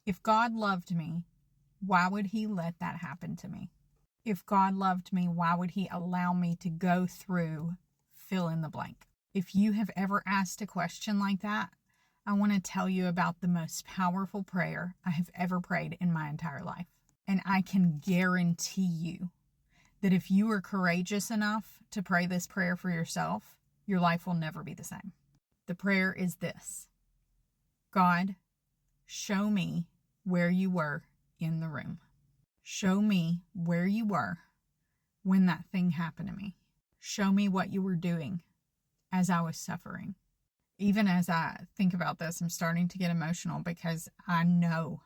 If God loved me, why would he let that happen to me? If God loved me, why would he allow me to go through fill in the blank? If you have ever asked a question like that, I want to tell you about the most powerful prayer I have ever prayed in my entire life. And I can guarantee you that if you are courageous enough to pray this prayer for yourself, your life will never be the same. The prayer is this: God, show me where you were in the room. Show me where you were when that thing happened to me. Show me what you were doing as I was suffering. Even as I think about this, I'm starting to get emotional because I know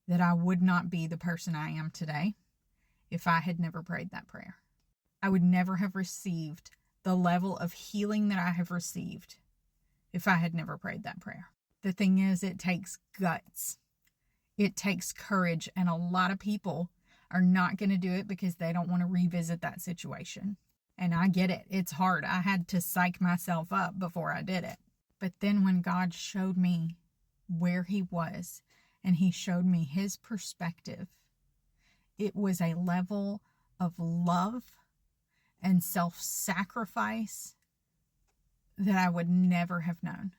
that I would not be the person I am today if I had never prayed that prayer. I would never have received the level of healing that I have received if I had never prayed that prayer. The thing is, it takes guts. It takes courage, and a lot of people are not going to do it because they don't want to revisit that situation. And I get it. It's hard. I had to psych myself up before I did it. But then when God showed me where he was and he showed me his perspective, it was a level of love and self-sacrifice that I would never have known.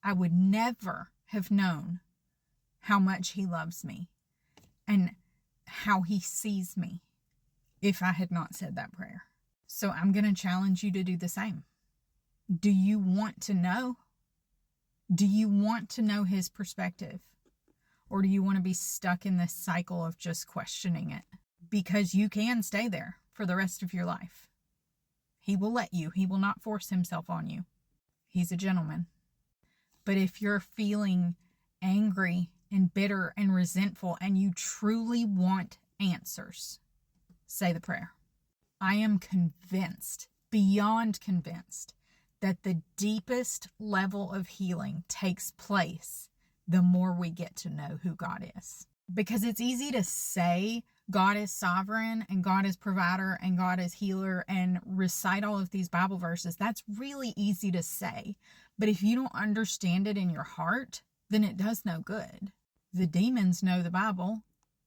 I would never have known how much he loves me and how he sees me if I had not said that prayer. So I'm going to challenge you to do the same. Do you want to know? Do you want to know his perspective? Or do you want to be stuck in this cycle of just questioning it? Because you can stay there for the rest of your life. He will let you. He will not force himself on you. He's a gentleman. But if you're feeling angry and bitter and resentful and you truly want answers, say the prayer. I am convinced, beyond convinced, that the deepest level of healing takes place the more we get to know who God is. Because it's easy to say God is sovereign and God is provider and God is healer and recite all of these Bible verses. That's really easy to say. But if you don't understand it in your heart, then it does no good. The demons know the Bible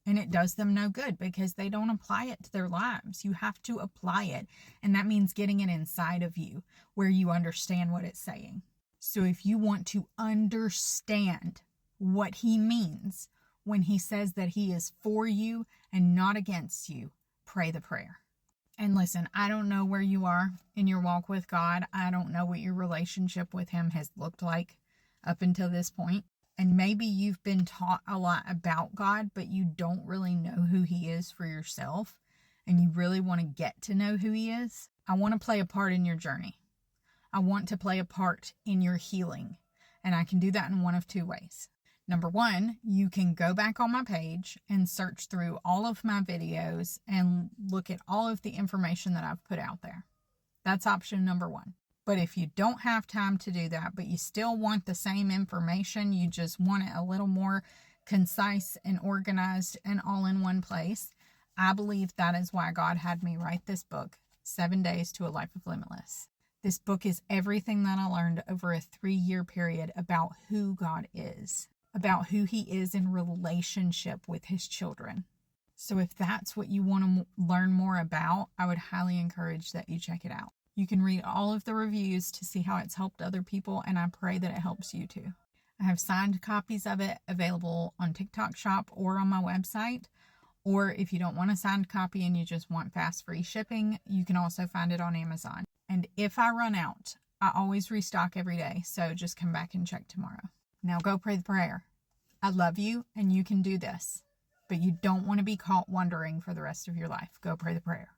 and it does them no good because they don't apply it to their lives. You have to apply it. And that means getting it inside of you where you understand what it's saying. So if you want to understand what he means when he says that he is for you and not against you, pray the prayer. And listen, I don't know where you are in your walk with God. I don't know what your relationship with him has looked like up until this point. And maybe you've been taught a lot about God, but you don't really know who he is for yourself. And you really want to get to know who he is. I want to play a part in your journey. I want to play a part in your healing. And I can do that in one of two ways. Number one, you can go back on my page and search through all of my videos and look at all of the information that I've put out there. That's option number one. But if you don't have time to do that, but you still want the same information, you just want it a little more concise and organized and all in one place, I believe that is why God had me write this book, 7 Days to a Life of Limitless. This book is everything that I learned over a 3-year period about who God is, about who he is in relationship with his children. So if that's what you want to learn more about, I would highly encourage that you check it out. You can read all of the reviews to see how it's helped other people, and I pray that it helps you too. I have signed copies of it available on TikTok Shop or on my website. Or if you don't want a signed copy and you just want fast free shipping, you can also find it on Amazon. And if I run out, I always restock every day. So just come back and check tomorrow. Now go pray the prayer. I love you and you can do this, but you don't want to be caught wondering for the rest of your life. Go pray the prayer.